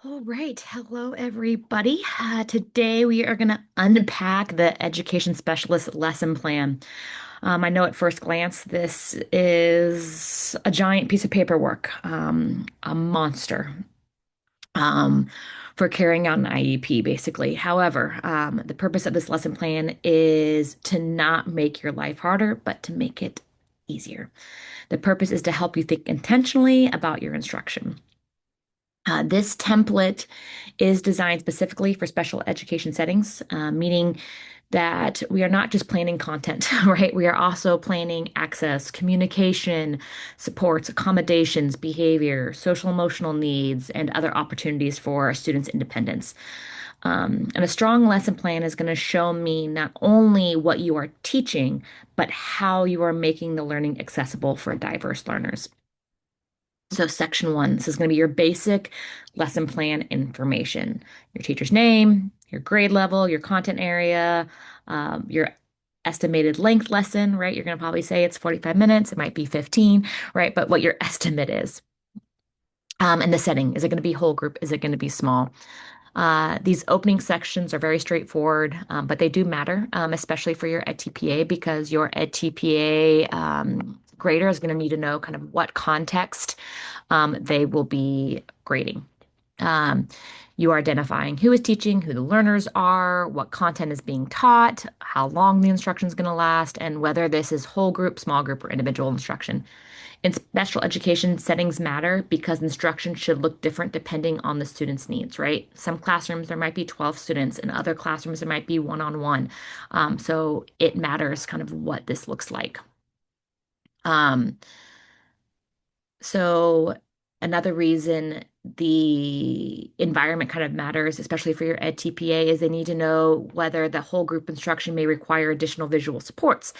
All right. Hello, everybody. Today we are going to unpack the education specialist lesson plan. I know at first glance this is a giant piece of paperwork, a monster um, for carrying out an IEP, basically. However, the purpose of this lesson plan is to not make your life harder, but to make it easier. The purpose is to help you think intentionally about your instruction. This template is designed specifically for special education settings, meaning that we are not just planning content, right? We are also planning access, communication, supports, accommodations, behavior, social emotional needs, and other opportunities for a student's independence. And a strong lesson plan is going to show me not only what you are teaching, but how you are making the learning accessible for diverse learners. So, section one, this is going to be your basic lesson plan information, your teacher's name, your grade level, your content area, your estimated length lesson, right? You're going to probably say it's 45 minutes, it might be 15, right? But what your estimate is. And the setting, is it going to be whole group? Is it going to be small? These opening sections are very straightforward, but they do matter, especially for your EdTPA, because your EdTPA grader is going to need to know kind of what context they will be grading. Um, you are identifying who is teaching, who the learners are, what content is being taught, how long the instruction is going to last, and whether this is whole group, small group, or individual instruction. In special education, settings matter because instruction should look different depending on the student's needs, right? Some classrooms, there might be 12 students. In other classrooms, there might be one-on-one. So it matters kind of what this looks like. Um, so another reason the environment kind of matters, especially for your ed TPA, is they need to know whether the whole group instruction may require additional visual supports.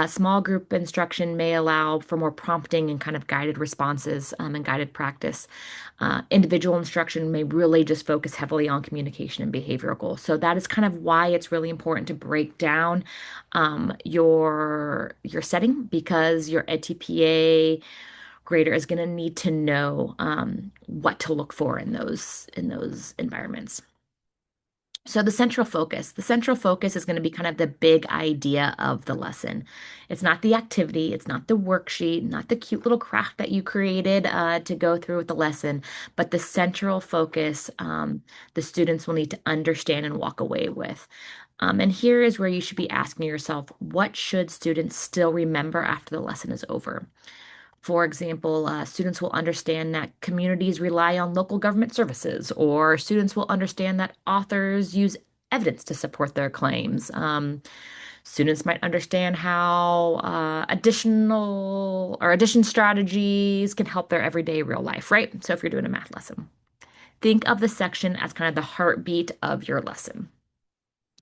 Small group instruction may allow for more prompting and kind of guided responses and guided practice. Individual instruction may really just focus heavily on communication and behavioral goals. So that is kind of why it's really important to break down your setting, because your ed TPA grader is going to need to know what to look for in those environments. So the central focus is going to be kind of the big idea of the lesson. It's not the activity, it's not the worksheet, not the cute little craft that you created to go through with the lesson, but the central focus the students will need to understand and walk away with. And here is where you should be asking yourself, what should students still remember after the lesson is over? For example, students will understand that communities rely on local government services, or students will understand that authors use evidence to support their claims. Students might understand how addition strategies can help their everyday real life, right? So if you're doing a math lesson, think of the section as kind of the heartbeat of your lesson.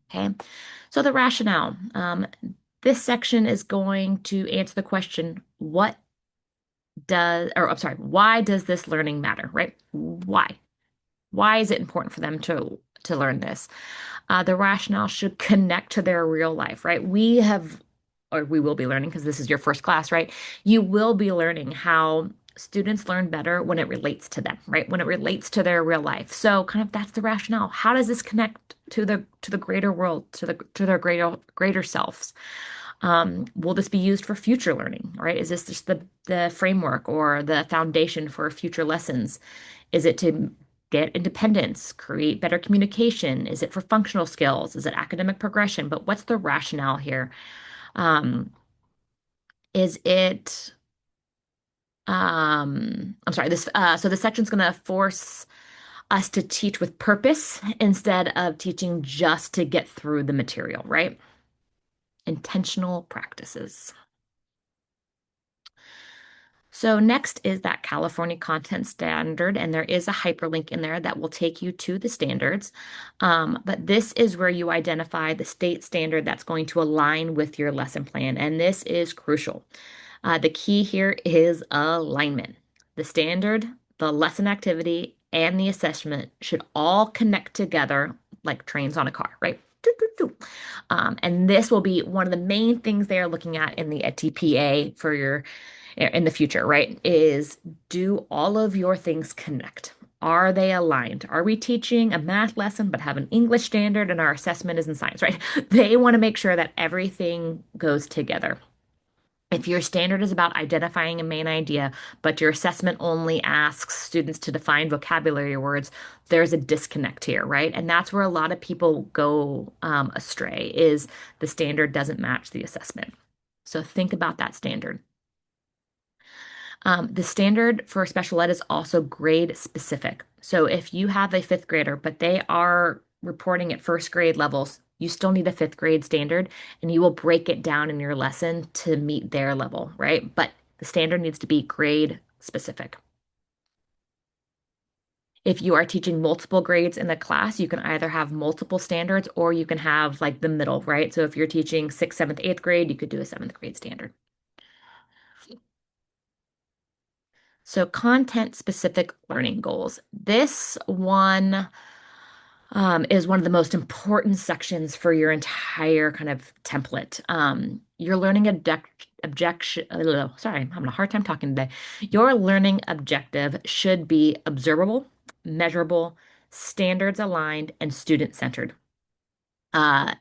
Okay, so the rationale. This section is going to answer the question, why does this learning matter, right? Why? Why is it important for them to learn this? The rationale should connect to their real life, right? We will be learning because this is your first class, right? You will be learning how students learn better when it relates to them, right? When it relates to their real life. So kind of that's the rationale. How does this connect to the greater world, to their greater selves? Will this be used for future learning, right? Is this just the framework or the foundation for future lessons? Is it to get independence, create better communication? Is it for functional skills? Is it academic progression? But what's the rationale here? Um, is it, I'm sorry, so the section's going to force us to teach with purpose instead of teaching just to get through the material, right? Intentional practices. So next is that California content standard, and there is a hyperlink in there that will take you to the standards. But this is where you identify the state standard that's going to align with your lesson plan, and this is crucial. The key here is alignment. The standard, the lesson activity, and the assessment should all connect together like trains on a car, right? Doo, doo, doo. And this will be one of the main things they are looking at in the TPA for your in the future, right? Is do all of your things connect? Are they aligned? Are we teaching a math lesson but have an English standard and our assessment is in science, right? They want to make sure that everything goes together. If your standard is about identifying a main idea, but your assessment only asks students to define vocabulary words, there's a disconnect here, right? And that's where a lot of people go astray, is the standard doesn't match the assessment. So think about that standard. The standard for special ed is also grade specific. So if you have a fifth grader, but they are reporting at first grade levels, you still need a fifth grade standard and you will break it down in your lesson to meet their level, right? But the standard needs to be grade specific. If you are teaching multiple grades in a class, you can either have multiple standards or you can have like the middle, right? So if you're teaching sixth, seventh, eighth grade, you could do a seventh grade standard. So content specific learning goals. This one is one of the most important sections for your entire kind of template. Your learning sorry, I'm having a hard time talking today. Your learning objective should be observable, measurable, standards aligned, and student centered.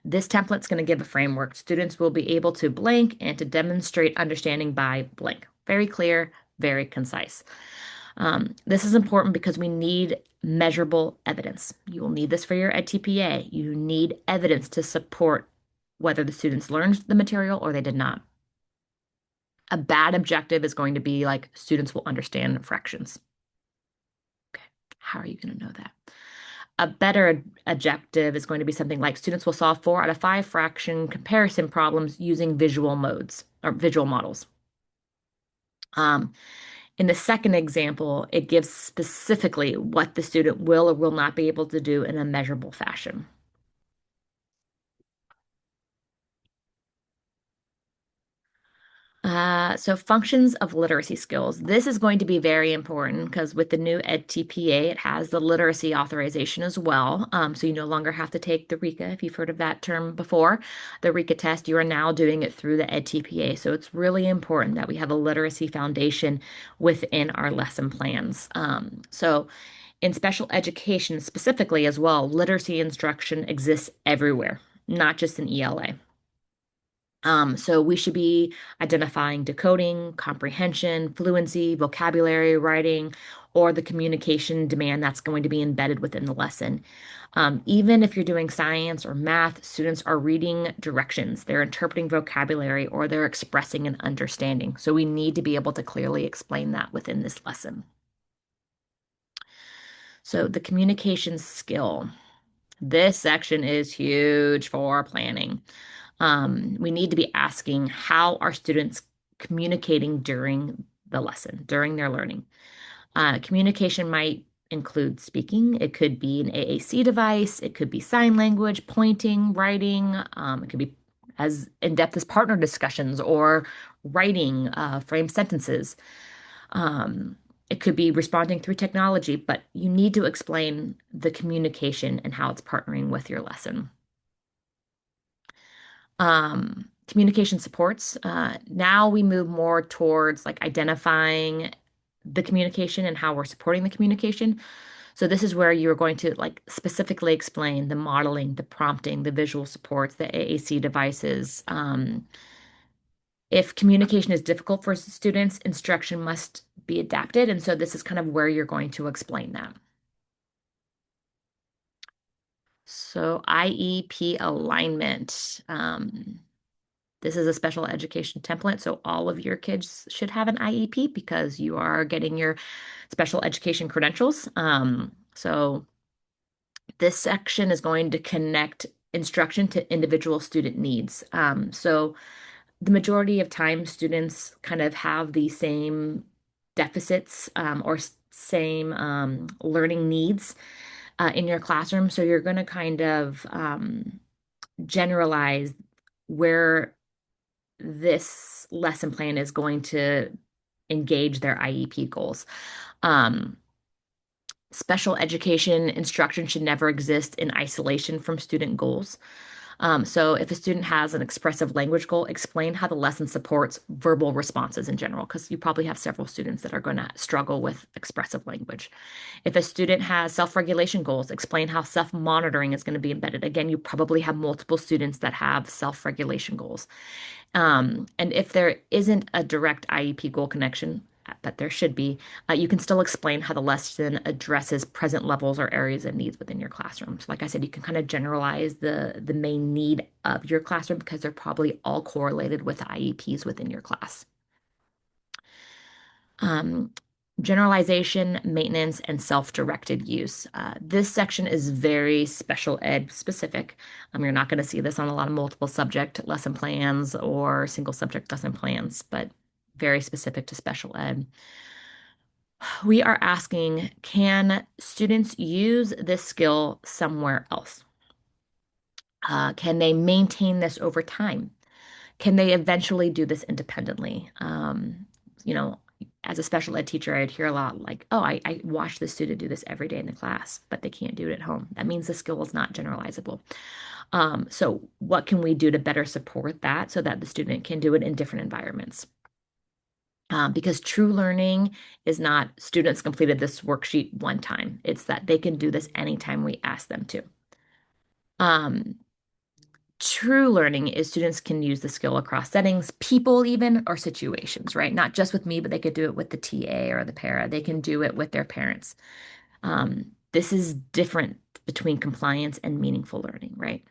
This template's going to give a framework. Students will be able to blank and to demonstrate understanding by blank. Very clear, very concise. This is important because we need measurable evidence. You will need this for your EdTPA. You need evidence to support whether the students learned the material or they did not. A bad objective is going to be like students will understand fractions. Okay, how are you going to know that? A better objective is going to be something like students will solve 4 out of 5 fraction comparison problems using visual modes or visual models. Um, In the second example, it gives specifically what the student will or will not be able to do in a measurable fashion. So functions of literacy skills. This is going to be very important because with the new EdTPA, it has the literacy authorization as well. So you no longer have to take the RICA, if you've heard of that term before. The RICA test, you are now doing it through the EdTPA. So it's really important that we have a literacy foundation within our lesson plans. So in special education specifically as well, literacy instruction exists everywhere, not just in ELA. So we should be identifying decoding, comprehension, fluency, vocabulary, writing, or the communication demand that's going to be embedded within the lesson. Even if you're doing science or math, students are reading directions, they're interpreting vocabulary, or they're expressing an understanding. So we need to be able to clearly explain that within this lesson. So the communication skill. This section is huge for planning. We need to be asking how are students communicating during the lesson, during their learning. Communication might include speaking. It could be an AAC device. It could be sign language, pointing, writing. It could be as in-depth as partner discussions or writing frame sentences. It could be responding through technology, but you need to explain the communication and how it's partnering with your lesson. Communication supports. Now we move more towards like identifying the communication and how we're supporting the communication. So this is where you're going to like specifically explain the modeling, the prompting, the visual supports, the AAC devices. If communication is difficult for students, instruction must be adapted. And so this is kind of where you're going to explain that. So IEP alignment. This is a special education template, so all of your kids should have an IEP because you are getting your special education credentials. So this section is going to connect instruction to individual student needs. So the majority of time, students kind of have the same deficits or same learning needs in your classroom. So you're going to kind of generalize where this lesson plan is going to engage their IEP goals. Um, Special education instruction should never exist in isolation from student goals. So if a student has an expressive language goal, explain how the lesson supports verbal responses in general, because you probably have several students that are going to struggle with expressive language. If a student has self-regulation goals, explain how self-monitoring is going to be embedded. Again, you probably have multiple students that have self-regulation goals. And if there isn't a direct IEP goal connection, but there should be, you can still explain how the lesson addresses present levels or areas of needs within your classroom. So like I said, you can kind of generalize the main need of your classroom because they're probably all correlated with IEPs within your class. Um, Generalization, maintenance, and self-directed use. This section is very special ed specific. You're not going to see this on a lot of multiple subject lesson plans or single subject lesson plans, but very specific to special ed. We are asking, can students use this skill somewhere else? Can they maintain this over time? Can they eventually do this independently? You know, as a special ed teacher, I'd hear a lot like, oh, I watch the student do this every day in the class, but they can't do it at home. That means the skill is not generalizable. So what can we do to better support that so that the student can do it in different environments? Because true learning is not students completed this worksheet one time. It's that they can do this anytime we ask them to. Um, True learning is students can use the skill across settings, people even, or situations, right? Not just with me, but they could do it with the TA or the para. They can do it with their parents. This is different between compliance and meaningful learning, right?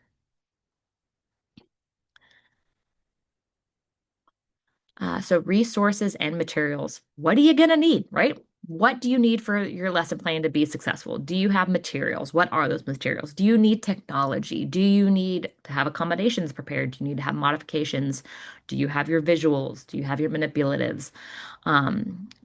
So resources and materials. What are you going to need, right? What do you need for your lesson plan to be successful? Do you have materials? What are those materials? Do you need technology? Do you need to have accommodations prepared? Do you need to have modifications? Do you have your visuals? Do you have your manipulatives?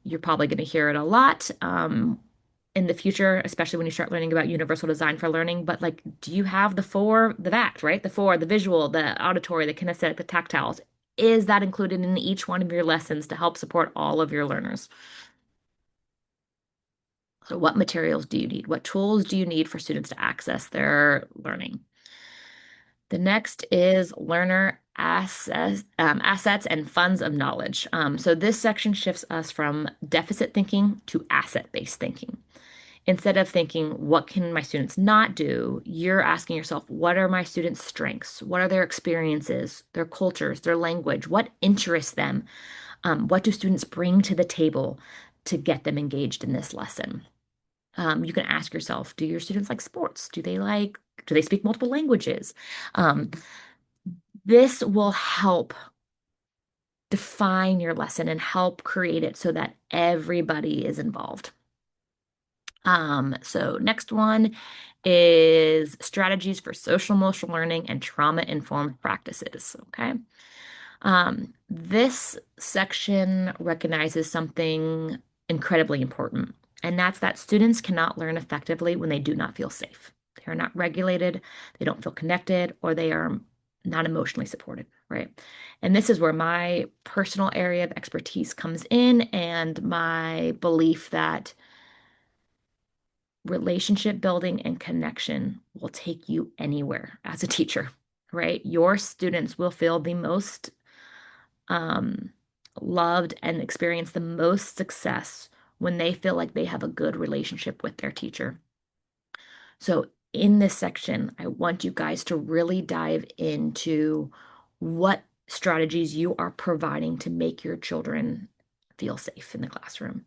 You're probably going to hear it a lot in the future, especially when you start learning about universal design for learning. But like, do you have the VACT, right? The visual, the auditory, the kinesthetic, the tactiles? Is that included in each one of your lessons to help support all of your learners? So what materials do you need? What tools do you need for students to access their learning? The next is assets and funds of knowledge. So this section shifts us from deficit thinking to asset-based thinking. Instead of thinking, what can my students not do? You're asking yourself, what are my students' strengths? What are their experiences, their cultures, their language? What interests them? What do students bring to the table to get them engaged in this lesson? You can ask yourself, do your students like sports? Do they speak multiple languages? Um, this will help define your lesson and help create it so that everybody is involved. So next one is strategies for social emotional learning and trauma-informed practices. Okay. This section recognizes something incredibly important, and that's that students cannot learn effectively when they do not feel safe. They are not regulated, they don't feel connected, or they are not emotionally supported, right? And this is where my personal area of expertise comes in, and my belief that relationship building and connection will take you anywhere as a teacher, right? Your students will feel the most um, loved and experience the most success when they feel like they have a good relationship with their teacher. So, in this section, I want you guys to really dive into what strategies you are providing to make your children feel safe in the classroom.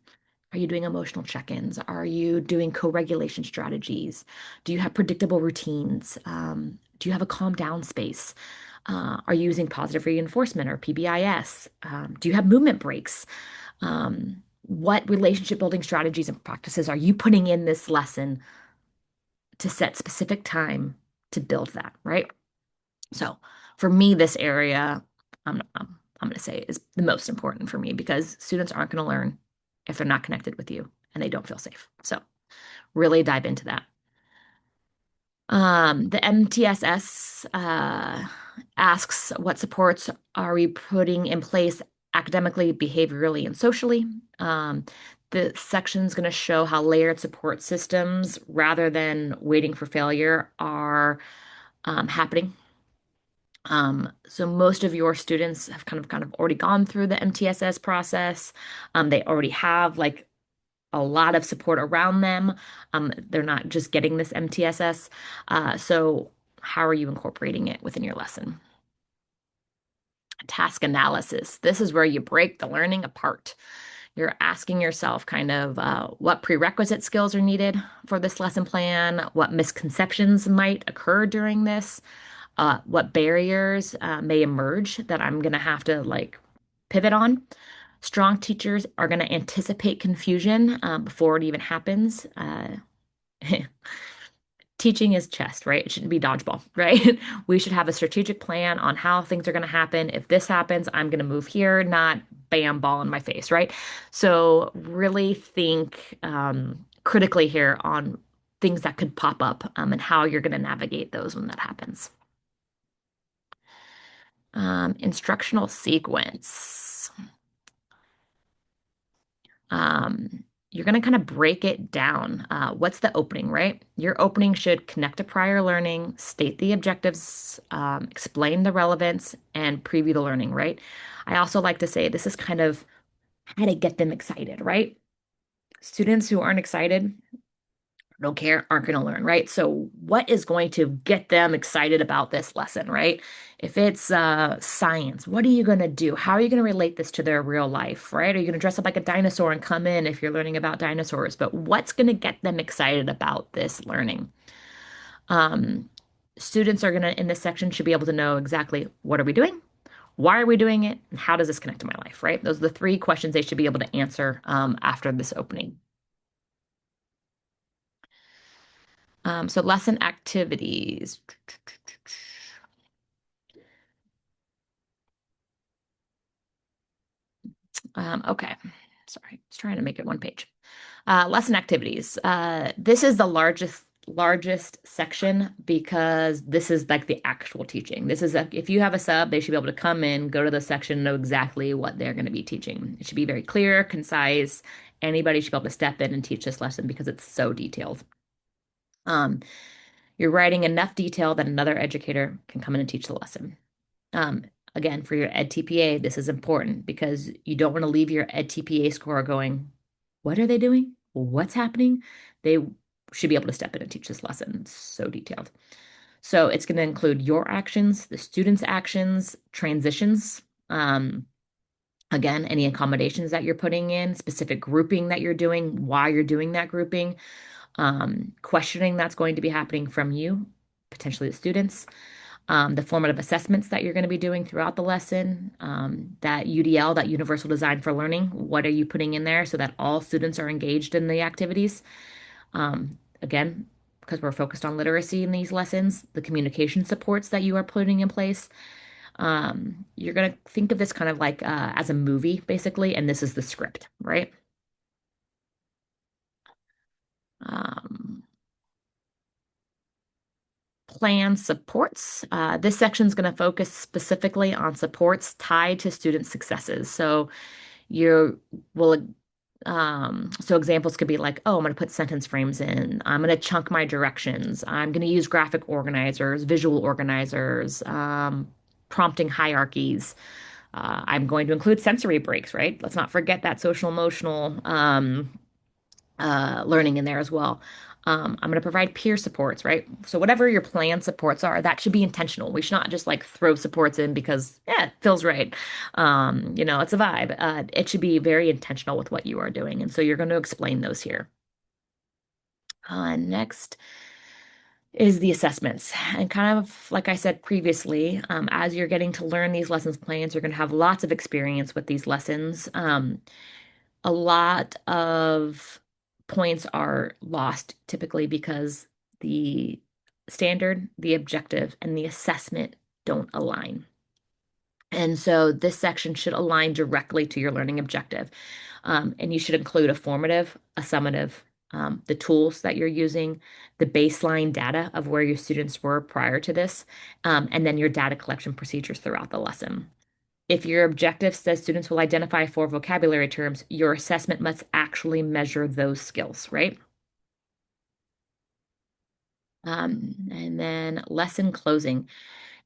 Are you doing emotional check-ins? Are you doing co-regulation strategies? Do you have predictable routines? Do you have a calm down space? Are you using positive reinforcement or PBIS? Do you have movement breaks? What relationship building strategies and practices are you putting in this lesson to set specific time to build that, right? So for me, this area, I'm going to say is the most important for me because students aren't going to learn if they're not connected with you and they don't feel safe. So really dive into that. The MTSS asks what supports are we putting in place academically, behaviorally, and socially. The section's going to show how layered support systems, rather than waiting for failure, are happening. So most of your students have kind of already gone through the MTSS process. They already have like a lot of support around them. They're not just getting this MTSS. So how are you incorporating it within your lesson? Task analysis. This is where you break the learning apart. You're asking yourself kind of what prerequisite skills are needed for this lesson plan, what misconceptions might occur during this, what barriers may emerge that I'm going to have to like pivot on. Strong teachers are going to anticipate confusion before it even happens. Teaching is chess, right? It shouldn't be dodgeball, right? We should have a strategic plan on how things are going to happen. If this happens, I'm going to move here, not bam, ball in my face, right? So really think critically here on things that could pop up and how you're going to navigate those when that happens. Instructional sequence. You're going to kind of break it down. What's the opening, right? Your opening should connect to prior learning, state the objectives, explain the relevance, and preview the learning, right? I also like to say this is kind of how to get them excited, right? Students who aren't excited don't care, aren't going to learn, right? So, what is going to get them excited about this lesson, right? If it's science, what are you going to do? How are you going to relate this to their real life, right? Are you going to dress up like a dinosaur and come in if you're learning about dinosaurs? But what's going to get them excited about this learning? Um, Students are going to, in this section, should be able to know exactly what are we doing? Why are we doing it? And how does this connect to my life, right? Those are the three questions they should be able to answer after this opening. So lesson activities. Okay. Sorry, I was trying to make it one page. Lesson activities. This is the largest section because this is like the actual teaching. This is if you have a sub, they should be able to come in, go to the section, know exactly what they're going to be teaching. It should be very clear, concise. Anybody should be able to step in and teach this lesson because it's so detailed. Um, you're writing enough detail that another educator can come in and teach the lesson. Um, Again, for your Ed TPA, this is important because you don't want to leave your Ed TPA score going, what are they doing? What's happening? They should be able to step in and teach this lesson. It's so detailed. So it's going to include your actions, the students' actions, transitions. Again, any accommodations that you're putting in, specific grouping that you're doing, why you're doing that grouping, questioning that's going to be happening from you, potentially the students, the formative assessments that you're going to be doing throughout the lesson, that UDL, that Universal Design for Learning, what are you putting in there so that all students are engaged in the activities? Again, because we're focused on literacy in these lessons, the communication supports that you are putting in place. You're going to think of this kind of like as a movie, basically, and this is the script, right? Um, Plan supports. This section is going to focus specifically on supports tied to student successes. So you will, so examples could be like, oh, I'm going to put sentence frames in. I'm going to chunk my directions. I'm going to use graphic organizers, visual organizers, prompting hierarchies. I'm going to include sensory breaks, right? Let's not forget that social emotional learning in there as well. I'm going to provide peer supports, right? So whatever your plan supports are, that should be intentional. We should not just like throw supports in because yeah, it feels right. It's a vibe. It should be very intentional with what you are doing, and so you're going to explain those here. Next is the assessments, and kind of like I said previously, as you're getting to learn these lessons plans, you're going to have lots of experience with these lessons. A lot of points are lost typically because the standard, the objective, and the assessment don't align. And so this section should align directly to your learning objective. And you should include a formative, a summative, the tools that you're using, the baseline data of where your students were prior to this, and then your data collection procedures throughout the lesson. If your objective says students will identify four vocabulary terms, your assessment must actually measure those skills, right? And then lesson closing.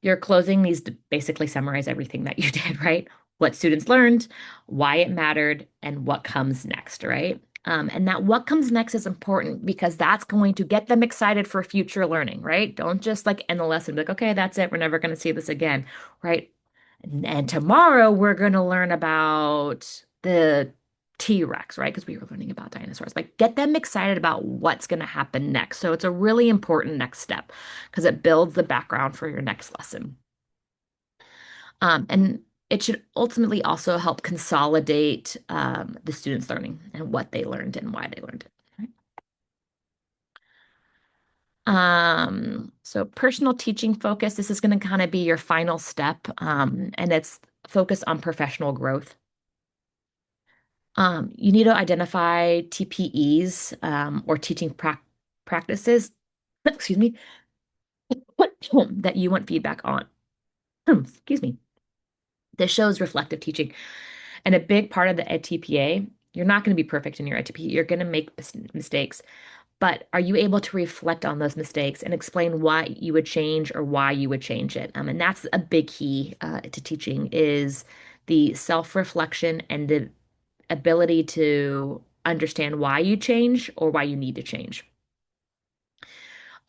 Your closing needs to basically summarize everything that you did, right? What students learned, why it mattered, and what comes next, right? And that what comes next is important because that's going to get them excited for future learning, right? Don't just like end the lesson, be like, okay, that's it. We're never going to see this again, right? And tomorrow we're going to learn about the T-Rex, right? Because we were learning about dinosaurs. Like, get them excited about what's going to happen next. So it's a really important next step because it builds the background for your next lesson. And it should ultimately also help consolidate the students' learning and what they learned and why they learned it. Right? So personal teaching focus, this is going to kind of be your final step, and it's focused on professional growth. You need to identify TPEs or teaching practices, excuse me, that you want feedback on. Excuse me. This shows reflective teaching. And a big part of the EdTPA, you're not going to be perfect in your EdTPA. You're going to make mistakes. But are you able to reflect on those mistakes and explain why you would change or why you would change it? And that's a big key to teaching is the self-reflection and the ability to understand why you change or why you need to change.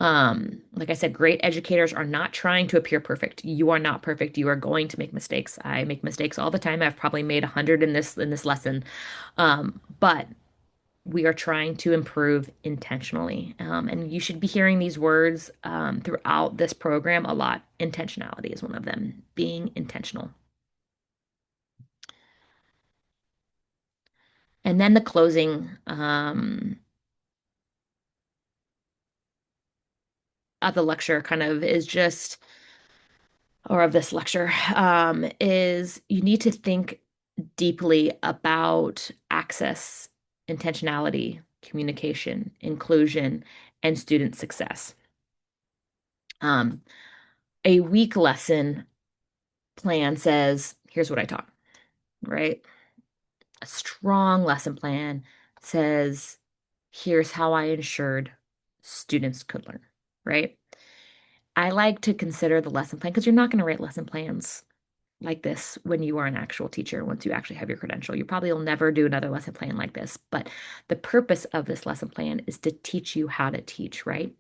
Like I said, great educators are not trying to appear perfect. You are not perfect. You are going to make mistakes. I make mistakes all the time. I've probably made 100 in this lesson. But we are trying to improve intentionally. And you should be hearing these words throughout this program a lot. Intentionality is one of them, being intentional. And then the closing of the lecture kind of is just, or of this lecture, is you need to think deeply about access, intentionality, communication, inclusion, and student success. Um, a weak lesson plan says, here's what I taught, right? A strong lesson plan says, here's how I ensured students could learn, right? I like to consider the lesson plan because you're not going to write lesson plans like this when you are an actual teacher, once you actually have your credential. You probably will never do another lesson plan like this. But the purpose of this lesson plan is to teach you how to teach, right?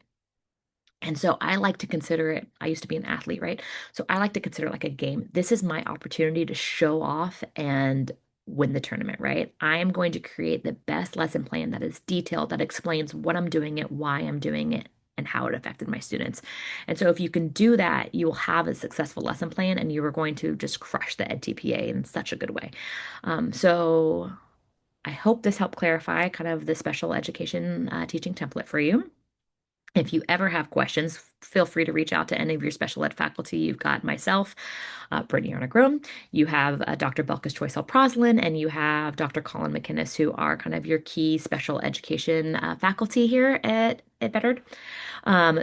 And so I like to consider it, I used to be an athlete, right? So I like to consider it like a game. This is my opportunity to show off and win the tournament, right? I am going to create the best lesson plan that is detailed, that explains what I'm doing it, why I'm doing it, and how it affected my students. And so if you can do that, you will have a successful lesson plan and you are going to just crush the EdTPA in such a good way. So I hope this helped clarify kind of the special education teaching template for you. If you ever have questions, feel free to reach out to any of your special ed faculty. You've got myself, Brittany Auernig-Roan. You have Dr. Belkis Choiseul-Proslin, and you have Dr. Colin McInnes, who are kind of your key special education faculty here at Bedard.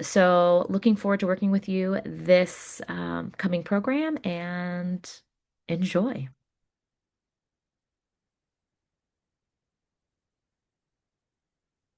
So looking forward to working with you this coming program and enjoy.